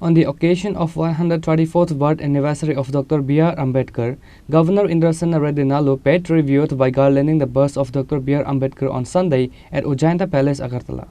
On the occasion of 134th birth anniversary of Dr. B.R. Ambedkar, Governor Indrasena Reddy Nalu paid tribute by garlanding the bust of Dr. B.R. Ambedkar on Sunday at Ujjainta Palace, Agartala.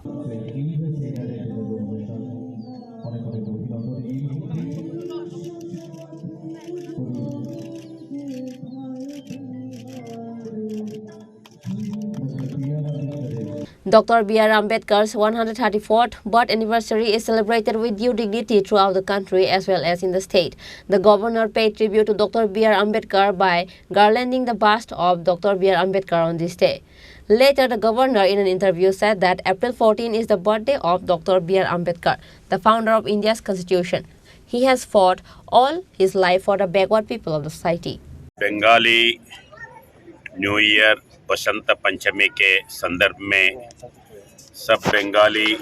Dr. B.R. Ambedkar's 134th birth anniversary is celebrated with due dignity throughout the country as well as in the state. The governor paid tribute to Dr. B.R. Ambedkar by garlanding the bust of Dr. B.R. Ambedkar on this day. Later, the governor in an interview said that April 14 is the birthday of Dr. B.R. Ambedkar, the founder of India's constitution. He has fought all his life for the backward people of the society. Bengali new year Basant Panchami के संदर्भ में सब बंगाली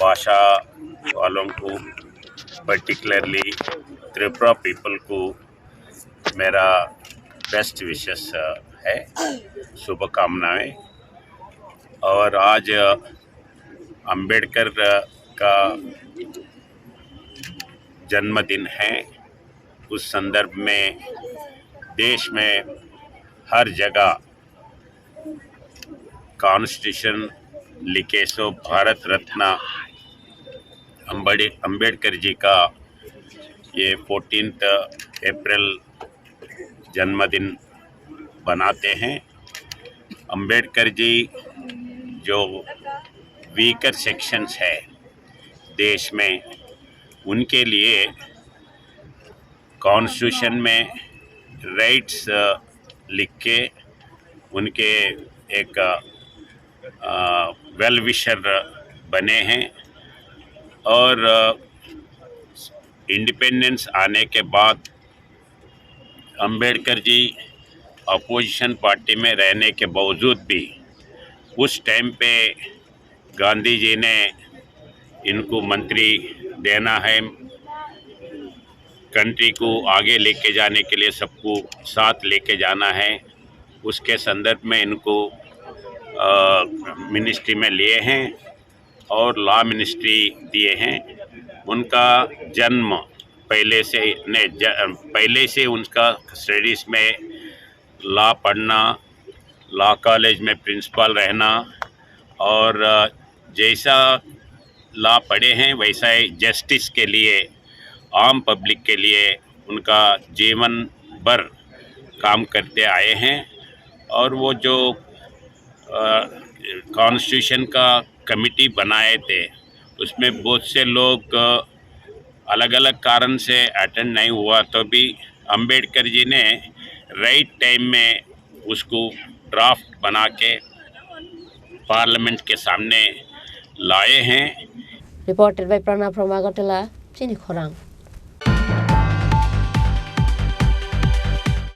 भाषा वालों को particularly Tripura people को मेरा best wishes है, शुभकामनाएं। और आज अंबेडकर का जन्मदिन है। उस संदर्भ में देश में हर जगह कॉन्स्टिट्यूशन लिखे सो भारत रत्न अंबेडकर जी का ये 14 अप्रैल जन्मदिन बनाते हैं। अंबेडकर जी जो वीकर सेक्शंस है देश में, उनके लिए कॉन्स्टिट्यूशन में राइट्स लिख के उनके एक वेल विशर बने हैं। और इंडिपेंडेंस आने के बाद अंबेडकर जी अपोजिशन पार्टी में रहने के बावजूद भी उस टाइम पे गांधी जी ने इनको मंत्री देना है, कंट्री को आगे लेके जाने के लिए सबको साथ लेके जाना है, उसके संदर्भ में इनको मिनिस्ट्री में लिए हैं और लॉ मिनिस्ट्री दिए हैं। उनका जन्म पहले से उनका स्टडीज़ में लॉ पढ़ना, लॉ कॉलेज में प्रिंसिपल रहना और जैसा लॉ पढ़े हैं वैसा ही जस्टिस के लिए, आम पब्लिक के लिए उनका जीवन भर काम करते आए हैं। और वो जो कॉन्स्टिट्यूशन का कमिटी बनाए थे उसमें बहुत से लोग अलग अलग कारण से अटेंड नहीं हुआ, तो भी अंबेडकर जी ने राइट टाइम में उसको ड्राफ्ट बना के पार्लियामेंट के सामने लाए हैं। Reported by Pranav from Agartala, Chini Khorang.